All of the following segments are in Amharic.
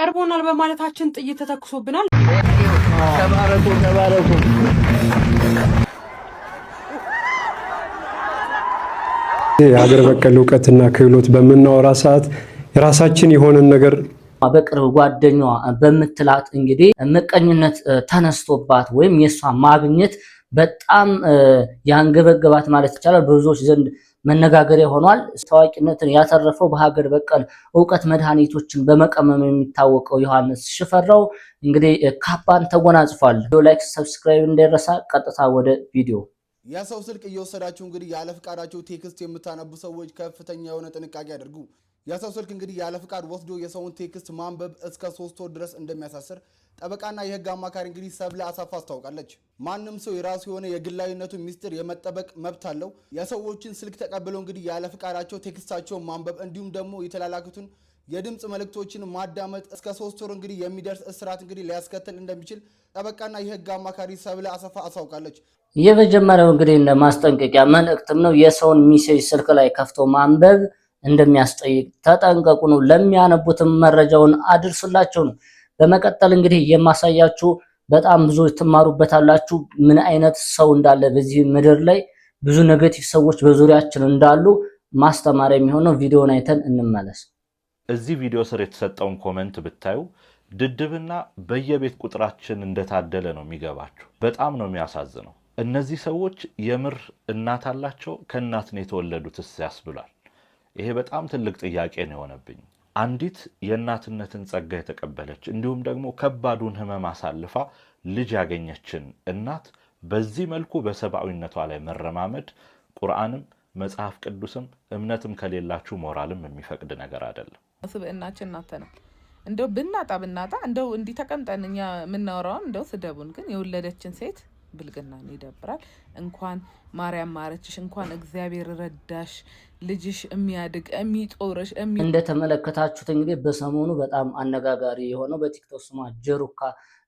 ቀርቦናል በማለታችን ጥይት ተተኩሶብናል። ተባረኩ የሀገር በቀል ዕውቀትና ክህሎት በመናወራ ሰዓት የራሳችን የሆነን ነገር በቅርብ ጓደኛዋ በመትላት እንግዲህ ምቀኝነት ተነስቶባት ወይም የሷ ማግኘት በጣም ያንገበገባት ማለት ይቻላል በብዙዎች ዘንድ መነጋገሪያ ሆኗል። ታዋቂነትን ያተረፈው በሀገር በቀል ዕውቀት መድኃኒቶችን በመቀመም የሚታወቀው ዮሐንስ ሽፈራው እንግዲህ ካባን ተጎናጽፏል። ላይክ ሰብስክራይብ እንዳይረሳ። ቀጥታ ወደ ቪዲዮ። የሰው ስልክ እየወሰዳችሁ እንግዲህ ያለ ፍቃዳችሁ ቴክስት የምታነቡ ሰዎች ከፍተኛ የሆነ ጥንቃቄ አድርጉ። የሰው ስልክ እንግዲህ ያለ ፍቃድ ወስዶ የሰውን ቴክስት ማንበብ እስከ 3 ወር ድረስ እንደሚያሳስር ጠበቃና የህግ አማካሪ እንግዲህ ሰብለ አሰፋ አስታውቃለች። ማንም ሰው የራሱ የሆነ የግላዊነቱ ሚስጥር የመጠበቅ መብት አለው። የሰዎችን ስልክ ተቀብለው እንግዲህ ያለ ፍቃዳቸው ቴክስታቸውን ማንበብ እንዲሁም ደግሞ የተላላኩትን የድምጽ መልእክቶችን ማዳመጥ እስከ 3 ወር እንግዲህ የሚደርስ እስራት እንግዲህ ሊያስከትል እንደሚችል ጠበቃና የህግ አማካሪ ሰብለ አሰፋ አስታውቃለች። የመጀመሪያው እንግዲህ እንደ ማስጠንቀቂያ መልእክትም ነው። የሰውን ሜሴጅ ስልክ ላይ ከፍቶ ማንበብ እንደሚያስጠይቅ ተጠንቀቁ ነው። ለሚያነቡትም መረጃውን አድርሱላቸው ነው። በመቀጠል እንግዲህ የማሳያችሁ በጣም ብዙ ትማሩበታላችሁ ምን አይነት ሰው እንዳለ በዚህ ምድር ላይ ብዙ ኔጌቲቭ ሰዎች በዙሪያችን እንዳሉ ማስተማሪያ የሚሆነው ቪዲዮን አይተን እንመለስ። እዚህ ቪዲዮ ስር የተሰጠውን ኮሜንት ብታዩ ድድብና በየቤት ቁጥራችን እንደታደለ ነው የሚገባችሁ። በጣም ነው የሚያሳዝነው። እነዚህ ሰዎች የምር እናት አላቸው? ከእናት ነው የተወለዱትስ ያስብላል። ይሄ በጣም ትልቅ ጥያቄ ነው የሆነብኝ። አንዲት የእናትነትን ጸጋ የተቀበለች እንዲሁም ደግሞ ከባዱን ህመም አሳልፋ ልጅ ያገኘችን እናት በዚህ መልኩ በሰብአዊነቷ ላይ መረማመድ ቁርአንም መጽሐፍ ቅዱስም እምነትም ከሌላችሁ ሞራልም የሚፈቅድ ነገር አይደለም። ስብእናችን ናተናል እንደው ብናጣ እንደው እንዲ ተቀምጠን እኛ ምናወራውን እንደው ስደቡን ግን የወለደችን ሴት ብልግና ነው ይደብራል። እንኳን ማርያም ማረችሽ፣ እንኳን እግዚአብሔር ረዳሽ፣ ልጅሽ የሚያድግ የሚጦርሽ እንደተመለከታችሁት እንግዲህ በሰሞኑ በጣም አነጋጋሪ የሆነው በቲክቶክ ስሟ ጀሩካ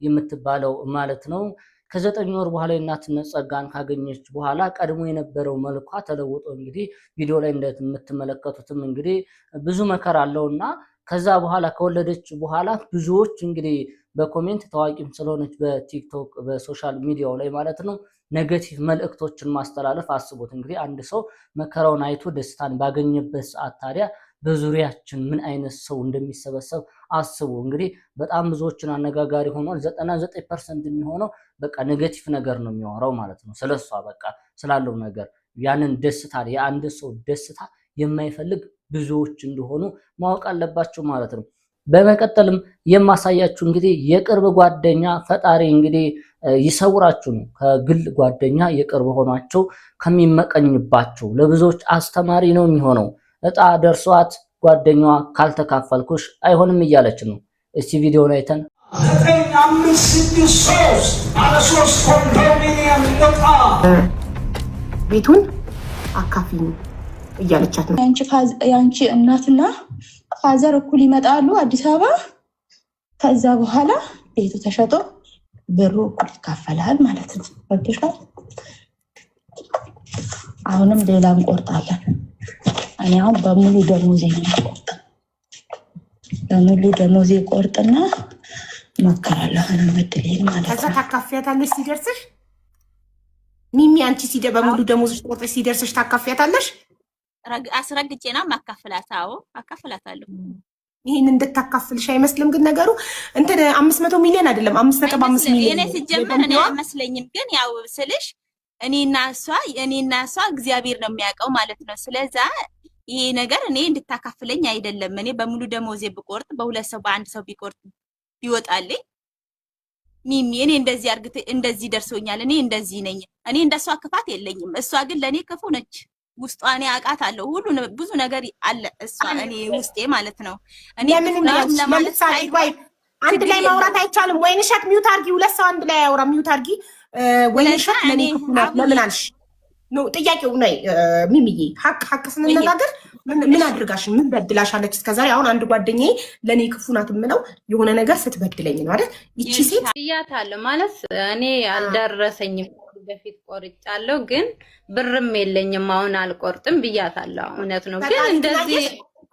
የምትባለው ማለት ነው ከ9 ወር በኋላ የእናትነት ጸጋን ካገኘች በኋላ ቀድሞ የነበረው መልኳ ተለውጦ እንግዲህ ቪዲዮ ላይ እንደምትመለከቱትም እንግዲህ ብዙ መከራ አለውና ከዛ በኋላ ከወለደች በኋላ ብዙዎች እንግዲህ በኮሜንት ታዋቂም ስለሆነች በቲክቶክ በሶሻል ሚዲያው ላይ ማለት ነው ኔጌቲቭ መልእክቶችን ማስተላለፍ አስቡት። እንግዲህ አንድ ሰው መከራውን አይቶ ደስታን ባገኘበት ሰዓት ታዲያ በዙሪያችን ምን አይነት ሰው እንደሚሰበሰብ አስቡ። እንግዲህ በጣም ብዙዎችን አነጋጋሪ ሆኗል። 99% የሚሆነው በቃ ኔጌቲቭ ነገር ነው የሚያወራው ማለት ነው ስለሷ በቃ ስላለው ነገር። ያንን ደስታ የአንድ ሰው ደስታ የማይፈልግ ብዙዎች እንደሆኑ ማወቅ አለባቸው ማለት ነው። በመቀጠልም የማሳያችሁ እንግዲህ የቅርብ ጓደኛ ፈጣሪ እንግዲህ ይሰውራችሁ ነው። ከግል ጓደኛ የቅርብ ሆኗቸው ከሚመቀኝባቸው ለብዙዎች አስተማሪ ነው የሚሆነው። እጣ ደርሷት ጓደኛዋ ካልተካፈልኩሽ አይሆንም እያለች ነው። እስቲ ቪዲዮውን አይተን 9563 ቤቱን አካፊኝ እያለቻት ነው። ያንቺ እናትና ፋዘር እኩል ይመጣሉ አዲስ አበባ። ከዛ በኋላ ቤቱ ተሸጦ ብሩ እኩል ይካፈላል ማለት ነው። ወጥቷል። አሁንም ሌላ እንቆርጣለን። እኔ አሁን በሙሉ ደሞዜ ነው በሙሉ ደሞዜ ቆርጥና መከራለሁ መድሌን ማለት ነው። ከዛ ታካፊያታለሽ ሲደርስሽ ሚሚ አንቺ በሙሉ ደሞዝሽ ቆርጥሽ ሲደርስሽ ታካፊያታለሽ። አስረግጬና ማካፈላታው አካፈላታለሁ። ይሄን እንድታካፍልሽ አይመስልም ግን ነገሩ እንትን 500 ሚሊዮን አይደለም 5.5 ሚሊዮን እኔ ሲጀመር እኔ አይመስለኝም ግን ያው ስልሽ እኔና እሷ እግዚአብሔር ነው የሚያውቀው ማለት ነው። ስለዚህ ይሄ ነገር እኔ እንድታካፍለኝ አይደለም። እኔ በሙሉ ደሞዜ ብቆርጥ በሁለት ሰው በአንድ ሰው ቢቆርጥ ቢወጣልኝ ሚሚ እኔ እንደዚህ አርግተ እንደዚህ ደርሶኛል እኔ እንደዚህ ነኝ። እኔ እንደሷ ክፋት የለኝም። እሷ ግን ለኔ ክፉ ነች። ውስጧ እኔ አውቃታለሁ ሁሉ ብዙ ነገር አለ እሷ እኔ ውስጤ ማለት ነው። እኔ ምን ለምሳሌ አንድ ላይ ማውራት አይቻልም። ወይንሸት ሚውት አርጊ፣ ሁለት ሰው አንድ ላይ ያውራ ሚውት አርጊ። ወይንሸት ለኔ ለምን አልሽ ነው ጥያቄው ነው። ሚሚዬ ሀቅ ስንነጋገር ምን አድርጋሽ ምን በድላሻለች እስከዛሬ? አሁን አንድ ጓደኛዬ ለኔ ክፉ ናት የምለው የሆነ ነገር ስትበድለኝ ነው አይደል? ይቺ ሴት ጥያታለሁ ማለት እኔ አልደረሰኝም በፊት ቆርጫለሁ ግን ብርም የለኝም አሁን አልቆርጥም ብያታለሁ። እውነት ነው ግን እንደዚህ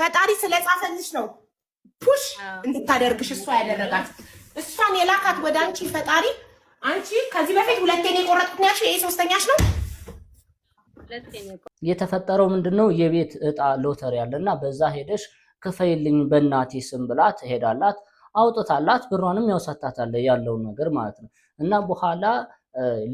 ፈጣሪ ስለጻፈልሽ ነው ፑሽ እንድታደርግሽ እሷ ያደረጋት እሷን የላካት ወደ አንቺ ፈጣሪ። አንቺ ከዚህ በፊት ሁለቴ ነው የቆረጥኩት ያልሽ፣ ይሄ ሶስተኛሽ ነው። የተፈጠረው ምንድነው? የቤት እጣ ሎተሪ አለና በዛ ሄደሽ ክፈይልኝ በእናቴ ስም ብላ ትሄዳላት፣ አውጥታላት ብሯንም ያውሳታታል ያለው ነገር ማለት ነው። እና በኋላ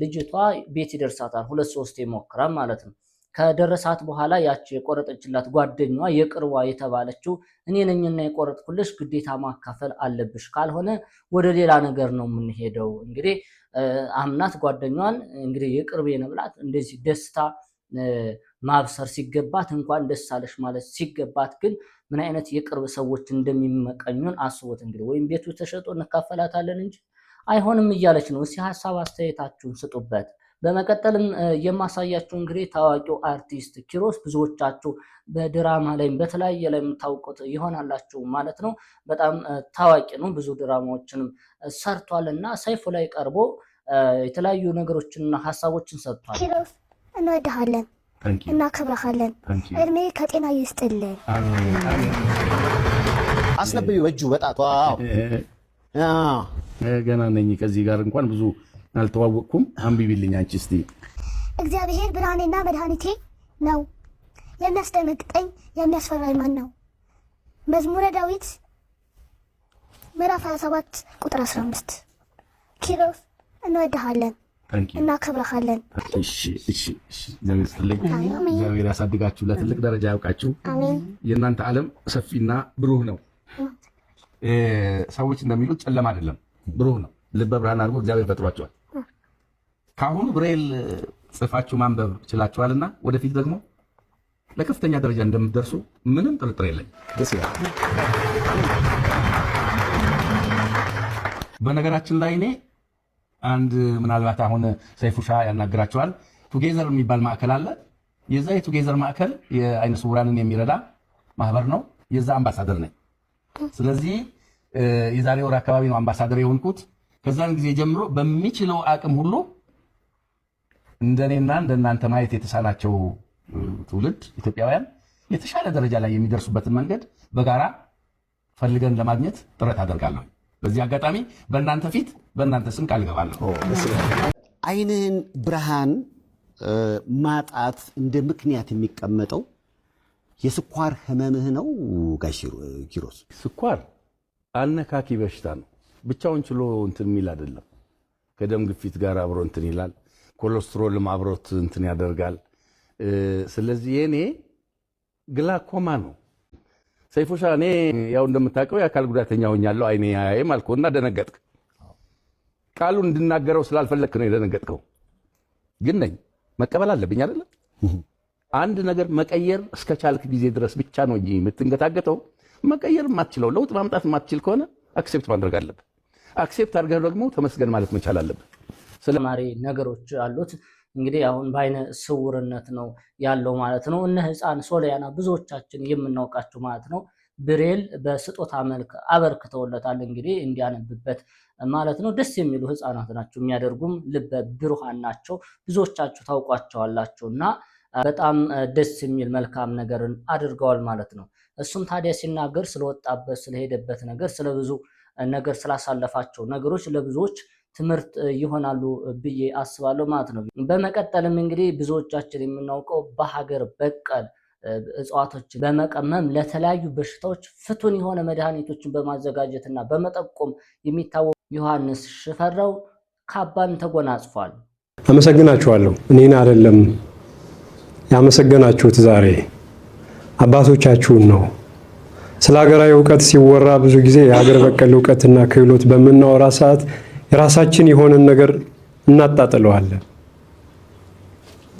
ልጅቷ ቤት ይደርሳታል 2-3 ይሞክራል ማለት ነው። ከደረሳት በኋላ ያቺ የቆረጠችላት ጓደኛዋ የቅርቧ የተባለችው እኔ ነኝና የቆረጥኩልሽ ግዴታ ማካፈል አለብሽ፣ ካልሆነ ወደ ሌላ ነገር ነው የምንሄደው። እንግዲህ አምናት ጓደኛዋን እንግዲህ የቅርብ የነብላት እንደዚህ ደስታ ማብሰር ሲገባት እንኳን ደስ አለሽ ማለት ሲገባት ግን ምን አይነት የቅርብ ሰዎች እንደሚመቀኙን አስቦት። እንግዲህ ወይም ቤቱ ተሸጦ እንካፈላታለን እንጂ አይሆንም እያለች ነው። እስኪ ሀሳብ አስተያየታችሁን ስጡበት። በመቀጠልም የማሳያችሁ እንግዲህ ታዋቂው አርቲስት ኪሮስ ብዙዎቻችሁ በድራማ ላይ በተለያየ ላይ የምታውቁት ይሆናላችሁ ማለት ነው። በጣም ታዋቂ ነው። ብዙ ድራማዎችንም ሰርቷልና ሰይፉ ላይ ቀርቦ የተለያዩ ነገሮችንና ሀሳቦችን ሰጥቷል። ኪሮስ እንወድሃለን፣ እናከብረሃለን፣ እድሜ ከጤና ይስጥልን። አስነብዩ እጁ በጣቷ ገና ነኝ። ከዚህ ጋር እንኳን ብዙ አልተዋወቅኩም። አንብቢልኝ አንቺ እስቲ። እግዚአብሔር ብርሃኔና መድኃኒቴ ነው፣ የሚያስደነግጠኝ የሚያስፈራኝ ማን ነው? መዝሙረ ዳዊት ምዕራፍ 27 ቁጥር 15። ኪሮስ እንወድሃለን፣ እናከብረሃለን። እሺ እሺ እሺ። እግዚአብሔር ያሳድጋችሁ፣ ለትልቅ ደረጃ ያውቃችሁ። የእናንተ ዓለም ሰፊና ብሩህ ነው። ሰዎች እንደሚሉት ጨለማ አይደለም፣ ብሩህ ነው። ልበ ብርሃን አድርጎ እግዚአብሔር ፈጥሯቸዋል። ካሁኑ ብሬል ጽፋችሁ ማንበብ ችላችኋልና ወደፊት ደግሞ ለከፍተኛ ደረጃ እንደምትደርሱ ምንም ጥርጥር የለኝ። ደስ ይላል። በነገራችን ላይ እኔ አንድ ምናልባት አሁን ሰይፉሻ ያናግራቸዋል፣ ቱጌዘር የሚባል ማዕከል አለ። የዛ የቱጌዘር ማዕከል የአይነ ስውራንን የሚረዳ ማህበር ነው። የዛ አምባሳደር ነኝ። ስለዚህ የዛሬ ወር አካባቢ ነው አምባሳደር የሆንኩት። ከዛን ጊዜ ጀምሮ በሚችለው አቅም ሁሉ እንደኔና እንደናንተ ማየት የተሳናቸው ትውልድ ኢትዮጵያውያን የተሻለ ደረጃ ላይ የሚደርሱበትን መንገድ በጋራ ፈልገን ለማግኘት ጥረት አደርጋለሁ። በዚህ አጋጣሚ በእናንተ ፊት በእናንተ ስም ቃል እገባለሁ። አይንህን ብርሃን ማጣት እንደ ምክንያት የሚቀመጠው የስኳር ህመምህ ነው ጋሽ ኪሮስ? ስኳር አነካኪ በሽታ ነው። ብቻውን ችሎ እንትን የሚል አይደለም። ከደም ግፊት ጋር አብሮ እንትን ይላል። ኮሌስትሮልም አብሮት እንትን ያደርጋል። ስለዚህ የኔ ግላኮማ ነው። ሰይፉሻ እኔ ያው እንደምታውቀው የአካል ጉዳተኛ ሆኛለሁ። አይኔ ያያይም አልኩና ደነገጥክ። ቃሉን እንድናገረው ስላልፈለግክ ነው የደነገጥከው። ግን ነኝ መቀበል አለብኝ አይደለም? አንድ ነገር መቀየር እስከቻልክ ጊዜ ድረስ ብቻ ነው እንጂ የምትንገታገተው መቀየር የማትችለው ለውጥ ማምጣት የማትችል ከሆነ አክሴፕት ማድረግ አለብህ። አክሴፕት አድርገህ ደግሞ ተመስገን ማለት መቻል አለብህ። ስለማሪ ነገሮች አሉት። እንግዲህ አሁን በአይነ ስውርነት ነው ያለው ማለት ነው። እነ ህፃን ሶሊያና ብዙዎቻችን የምናውቃቸው ማለት ነው ብሬል በስጦታ መልክ አበርክተውለታል እንግዲህ እንዲያነብበት ማለት ነው። ደስ የሚሉ ህፃናት ናቸው፣ የሚያደርጉም ልበ ብሩሃን ናቸው። ብዙዎቻችሁ ታውቋቸዋላችሁና በጣም ደስ የሚል መልካም ነገርን አድርገዋል ማለት ነው። እሱም ታዲያ ሲናገር ስለወጣበት ስለሄደበት ነገር ስለብዙ ነገር ስላሳለፋቸው ነገሮች ለብዙዎች ትምህርት ይሆናሉ ብዬ አስባለሁ ማለት ነው። በመቀጠልም እንግዲህ ብዙዎቻችን የምናውቀው በሀገር በቀል እጽዋቶችን በመቀመም ለተለያዩ በሽታዎች ፍቱን የሆነ መድኃኒቶችን በማዘጋጀትና በመጠቆም የሚታወቅ ዮሐንስ ሽፈራው ካባን ተጎናጽፏል። አመሰግናችኋለሁ። እኔን አይደለም ያመሰገናችሁት፣ ዛሬ አባቶቻችሁን ነው። ስለ ሀገራዊ እውቀት ሲወራ ብዙ ጊዜ የሀገር በቀል እውቀትና ክህሎት በምናወራ ሰዓት የራሳችን የሆነን ነገር እናጣጥለዋለን።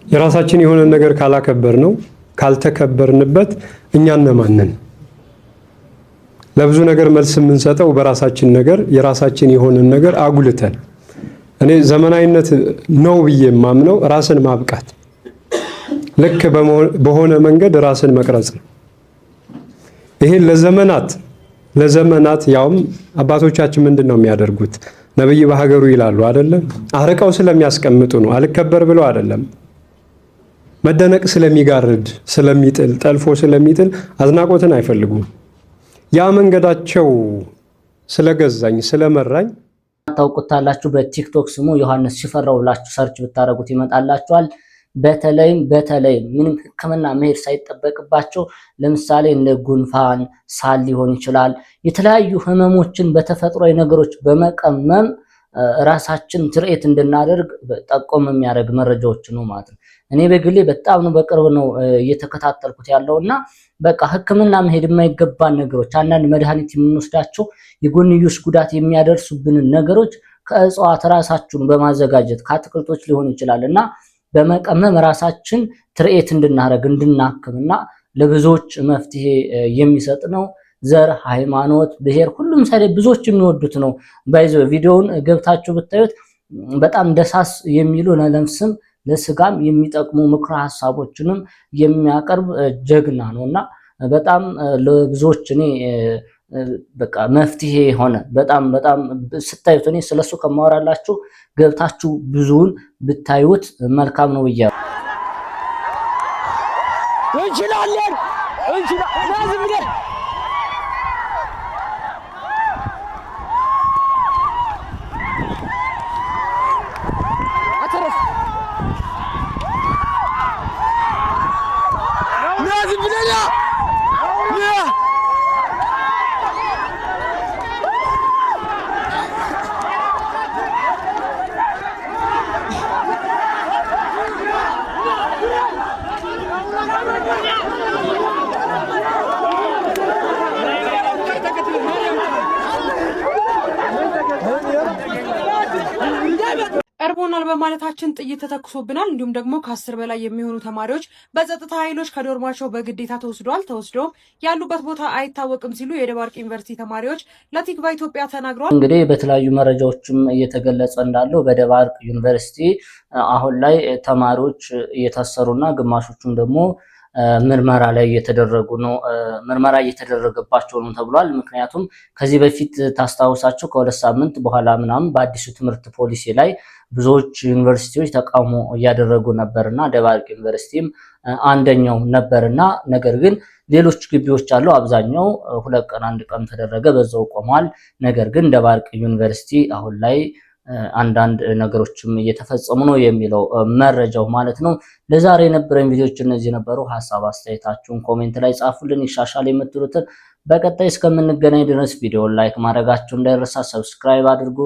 የራሳችን የሆነን ነገር ካላከበር ነው ካልተከበርንበት እኛ እነማንን? ለብዙ ነገር መልስ የምንሰጠው በራሳችን ነገር የራሳችን የሆነን ነገር አጉልተን። እኔ ዘመናዊነት ነው ብዬ የማምነው ራስን ማብቃት፣ ልክ በሆነ መንገድ ራስን መቅረጽ ነው። ይሄ ለዘመናት ያውም አባቶቻችን ምንድን ነው የሚያደርጉት? ነብይ በሀገሩ ይላሉ አይደለም? አርቀው ስለሚያስቀምጡ ነው። አልከበር ብለው አይደለም። መደነቅ ስለሚጋርድ ስለሚጥል፣ ጠልፎ ስለሚጥል አዝናቆትን አይፈልጉም። ያ መንገዳቸው ስለገዛኝ ስለመራኝ ታውቁታላችሁ። በቲክቶክ ስሙ ዮሐንስ ሽፈራው ብላችሁ ሰርች ብታረጉት ይመጣላችኋል። በተለይም ምንም ሕክምና መሄድ ሳይጠበቅባቸው ለምሳሌ እንደ ጉንፋን፣ ሳል ሊሆን ይችላል የተለያዩ ህመሞችን በተፈጥሯዊ ነገሮች በመቀመም ራሳችን ትርኢት እንድናደርግ ጠቆም የሚያደርግ መረጃዎች ነው ማለት ነው። እኔ በግሌ በጣም ነው በቅርብ ነው እየተከታተልኩት ያለውና በቃ ሕክምና መሄድ የማይገባን ነገሮች አንዳንድ መድኃኒት የምንወስዳቸው የጎንዮሽ ጉዳት የሚያደርሱብንን ነገሮች ከእጽዋት ራሳችሁን በማዘጋጀት ከአትክልቶች ሊሆን ይችላልና በመቀመም ራሳችን ትርኢት እንድናደርግ እንድናክምና ለብዙዎች መፍትሄ የሚሰጥ ነው። ዘር፣ ሃይማኖት፣ ብሔር ሁሉም ሳይደ ብዙዎች የሚወዱት ነው። ባይዘው ቪዲዮውን ገብታችሁ ብታዩት በጣም ደሳስ የሚሉ ለነፍስም ለስጋም የሚጠቅሙ ምክረ ሐሳቦችንም የሚያቀርብ ጀግና ነውና በጣም ለብዙዎች እኔ በቃ መፍትሄ ሆነ። በጣም ስታዩት እኔ ስለሱ ከማወራላችሁ ገብታችሁ ብዙውን ብታዩት መልካም ነው ብያለሁ። እንችላለን እንችላለን ቀርቦናል በማለታችን ጥይት ተተኩሶብናል። እንዲሁም ደግሞ ከ10 በላይ የሚሆኑ ተማሪዎች በጸጥታ ኃይሎች ከዶርማቸው በግዴታ ተወስደውም ያሉበት ቦታ አይታወቅም ሲሉ የደባርቅ ዩኒቨርሲቲ ተማሪዎች ለቲክቫ ኢትዮጵያ ተናግረዋል። እንግዲህ በተለያዩ መረጃዎችም እየተገለጸ እንዳለው በደባርቅ ዩኒቨርሲቲ አሁን ላይ ተማሪዎች እየታሰሩና ግማሾቹም ደግሞ ምርመራ ላይ እየተደረጉ ነው። ምርመራ እየተደረገባቸው ነው ተብሏል። ምክንያቱም ከዚህ በፊት ታስታውሳቸው ከሁለት ሳምንት በኋላ ምናምን በአዲሱ ትምህርት ፖሊሲ ላይ ብዙዎች ዩኒቨርሲቲዎች ተቃውሞ እያደረጉ ነበርና ደባርቅ ዩኒቨርሲቲም አንደኛው ነበርና ነገር ግን ሌሎች ግቢዎች አሉ። አብዛኛው 2 ቀን 1 ቀን ተደረገ በዛው ቆሟል። ነገር ግን ደባርቅ ዩኒቨርሲቲ አሁን ላይ አንዳንድ ነገሮችም እየተፈጸሙ ነው የሚለው መረጃው ማለት ነው። ለዛሬ የነበረን ቪዲዮዎች እነዚህ ነበሩ። ሐሳብ አስተያየታችሁን ኮሜንት ላይ ጻፉልን። ይሻሻል የምትሉትን በቀጣይ እስከምንገናኝ ድረስ ቪዲዮውን ላይክ ማድረጋችሁ እንዳይረሳ፣ ሰብስክራይብ አድርጉ።